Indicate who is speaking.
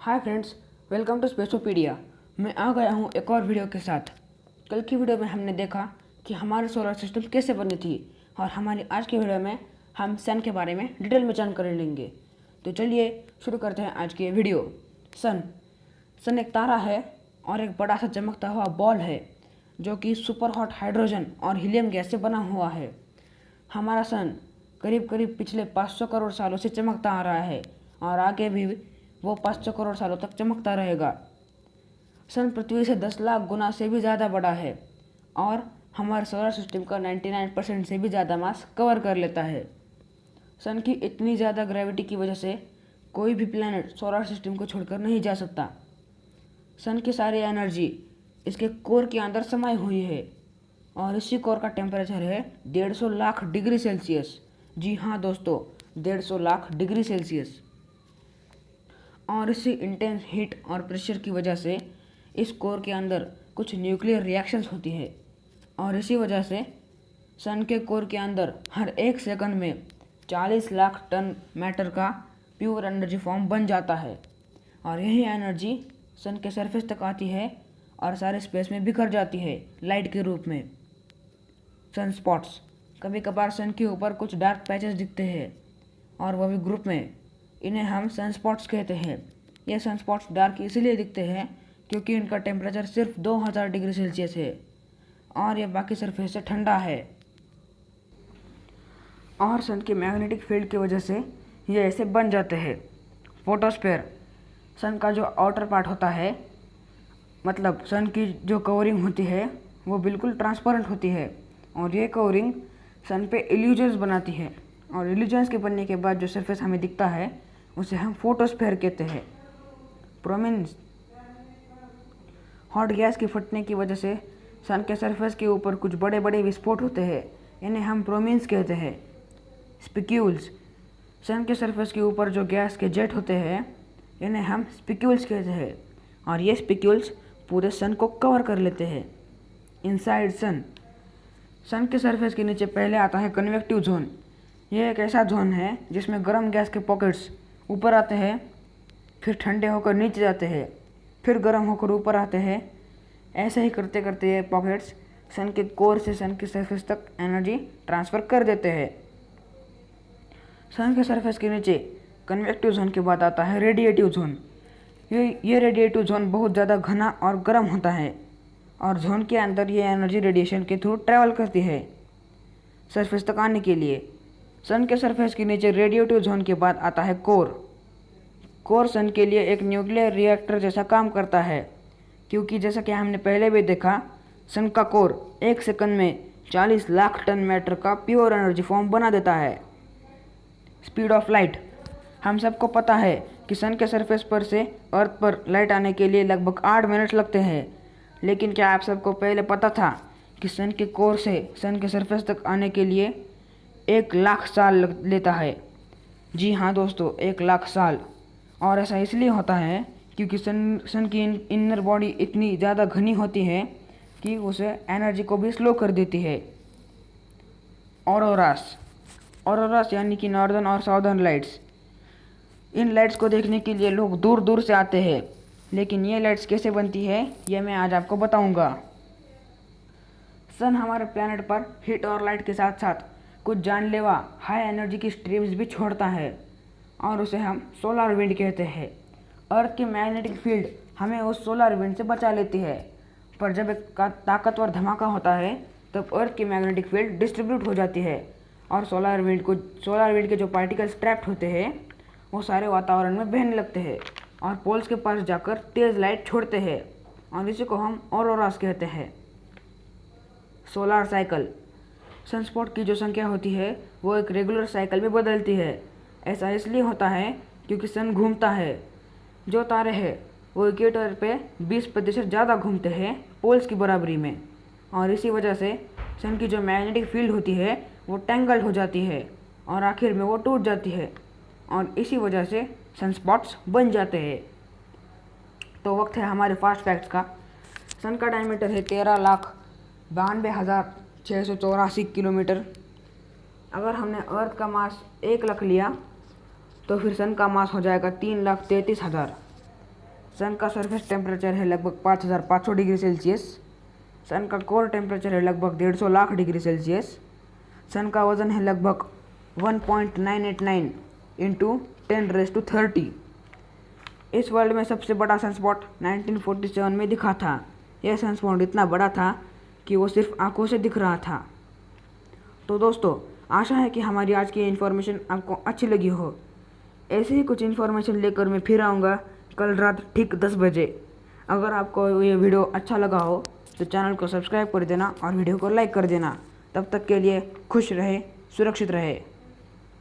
Speaker 1: Hi friends, welcome to Spacopedia. मैं आ गया हूँ एक और वीडियो के साथ। कल की वीडियो में हमने देखा कि हमारे सोलर सिस्टम कैसे बनी थी और हमारी आज की वीडियो में हम सन के बारे में डिटेल में जानकारी लेंगे। तो चलिए शुरू करते हैं आज की ये वीडियो। सन एक तारा है और एक बड़ा सा चमकता हुआ बॉल है जो कि सुपर हॉट हाइड्रोजन और हीलियम गैस से बना हुआ है। हमारा सन करीब करीब पिछले 500 करोड़ सालों से चमकता आ रहा है और आगे भी वो 500 करोड़ सालों तक चमकता रहेगा। सन पृथ्वी से 10 लाख गुना से भी ज़्यादा बड़ा है और हमारे सोलर सिस्टम का 99% से भी ज़्यादा मास कवर कर लेता है। सन की इतनी ज़्यादा ग्रेविटी की वजह से कोई भी प्लैनेट सोलर सिस्टम को छोड़कर नहीं जा सकता। सन की सारी एनर्जी इसके कोर के अंदर समाई हुई है और इसी कोर का टेम्परेचर है 150 लाख डिग्री सेल्सियस। जी हाँ दोस्तों, 150 लाख डिग्री सेल्सियस। और इसी इंटेंस हीट और प्रेशर की वजह से इस कोर के अंदर कुछ न्यूक्लियर रिएक्शंस होती है और इसी वजह से सन के कोर के अंदर हर एक सेकंड में 40 लाख टन मैटर का प्योर एनर्जी फॉर्म बन जाता है और यही एनर्जी सन के सरफेस तक आती है और सारे स्पेस में बिखर जाती है लाइट के रूप में। सन स्पॉट्स, कभी कभार सन के ऊपर कुछ डार्क पैचेस दिखते हैं और वह भी ग्रुप में। इन्हें हम सन स्पॉट्स कहते हैं। ये सन स्पॉट्स डार्क इसलिए दिखते हैं क्योंकि इनका टेम्परेचर सिर्फ 2000 डिग्री सेल्सियस है और ये बाकी सरफेस से ठंडा है। और सन के मैग्नेटिक फील्ड की वजह से ये ऐसे बन जाते हैं। फोटोस्फीयर, सन का जो आउटर पार्ट होता है, मतलब सन की जो कवरिंग होती है वो बिल्कुल ट्रांसपेरेंट होती है और ये कवरिंग सन पे इल्यूजन्स बनाती है और इल्यूजन्स के बनने के बाद जो सरफेस हमें दिखता है उसे हम फोटोस्फीयर कहते हैं। प्रोमिनेंस, हॉट गैस की फटने की वजह से सन के सरफेस के ऊपर कुछ बड़े बड़े विस्फोट होते हैं, इन्हें हम प्रोमिनेंस कहते हैं। स्पिक्यूल्स, सन के सरफेस के ऊपर जो गैस के जेट होते हैं इन्हें हम स्पिक्यूल्स कहते हैं और ये स्पिक्यूल्स पूरे सन को कवर कर लेते हैं। इनसाइड सन, सन के सरफेस के नीचे पहले आता है कन्वेक्टिव जोन। यह एक ऐसा जोन है जिसमें गर्म गैस के पॉकेट्स ऊपर आते हैं, फिर ठंडे होकर नीचे जाते हैं, फिर गर्म होकर ऊपर आते हैं। ऐसे ही करते करते ये पॉकेट्स सन के कोर से सन की सरफेस तक एनर्जी ट्रांसफ़र कर देते हैं। सन के सरफेस के नीचे कन्वेक्टिव जोन के बाद आता है रेडिएटिव जोन। ये रेडिएटिव जोन बहुत ज़्यादा घना और गर्म होता है और जोन के अंदर ये एनर्जी रेडिएशन के थ्रू ट्रैवल करती है सरफेस तक आने के लिए। सन के सरफेस के नीचे रेडिएटिव जोन के बाद आता है कोर सन के लिए एक न्यूक्लियर रिएक्टर जैसा काम करता है क्योंकि जैसा कि हमने पहले भी देखा, सन का कोर एक सेकंड में 40 लाख टन मैटर का प्योर एनर्जी फॉर्म बना देता है। स्पीड ऑफ लाइट, हम सबको पता है कि सन के सरफेस पर से अर्थ पर लाइट आने के लिए लगभग 8 मिनट लगते हैं, लेकिन क्या आप सबको पहले पता था कि सन के कोर से सन के सरफेस तक आने के लिए 1 लाख साल लेता है। जी हाँ दोस्तों, 1 लाख साल। और ऐसा इसलिए होता है क्योंकि सन की इनर बॉडी इतनी ज़्यादा घनी होती है कि उसे एनर्जी को भी स्लो कर देती है। ऑरोरास यानी कि नॉर्दर्न और साउदर्न लाइट्स, इन लाइट्स को देखने के लिए लोग दूर दूर से आते हैं, लेकिन ये लाइट्स कैसे बनती है ये मैं आज आपको बताऊंगा। सन हमारे प्लैनेट पर हीट और लाइट के साथ साथ कुछ जानलेवा हाई एनर्जी की स्ट्रीम्स भी छोड़ता है और उसे हम सोलर विंड कहते हैं। अर्थ की मैग्नेटिक फील्ड हमें उस सोलर विंड से बचा लेती है, पर जब एक ताकतवर धमाका होता है तब अर्थ की मैग्नेटिक फील्ड डिस्ट्रीब्यूट हो जाती है और सोलर विंड के जो पार्टिकल्स ट्रैप्ड होते हैं वो सारे वातावरण में बहने लगते हैं और पोल्स के पास जाकर तेज़ लाइट छोड़ते हैं और इसी को हम ऑरोरास कहते हैं। सोलर साइकिल, सनस्पॉट की जो संख्या होती है वो एक रेगुलर साइकिल में बदलती है। ऐसा इसलिए होता है क्योंकि सन घूमता है। जो तारे हैं वो इक्वेटर पे 20% ज़्यादा घूमते हैं पोल्स की बराबरी में और इसी वजह से सन की जो मैग्नेटिक फील्ड होती है वो टेंगल्ड हो जाती है और आखिर में वो टूट जाती है और इसी वजह से सनस्पॉट्स बन जाते हैं। तो वक्त है हमारे फास्ट फैक्ट्स का। सन का डायमीटर है 13,92,684 किलोमीटर। अगर हमने अर्थ का मास 1 लाख लिया तो फिर सन का मास हो जाएगा 3,33,000। सन का सरफेस टेम्परेचर है लगभग 5500 डिग्री सेल्सियस। सन का कोर टेम्परेचर है लगभग 150 लाख डिग्री सेल्सियस। सन का वज़न है लगभग 1.989 इंटू 10⁻30। इस वर्ल्ड में सबसे बड़ा सनस्पॉट 1947 में दिखा था। यह सनस्पॉट इतना बड़ा था कि वो सिर्फ आंखों से दिख रहा था। तो दोस्तों, आशा है कि हमारी आज की इन्फॉर्मेशन आपको अच्छी लगी हो। ऐसे ही कुछ इन्फॉर्मेशन लेकर मैं फिर आऊँगा कल रात ठीक 10 बजे। अगर आपको ये वीडियो अच्छा लगा हो तो चैनल को सब्सक्राइब कर देना और वीडियो को लाइक कर देना। तब तक के लिए खुश रहे, सुरक्षित रहे।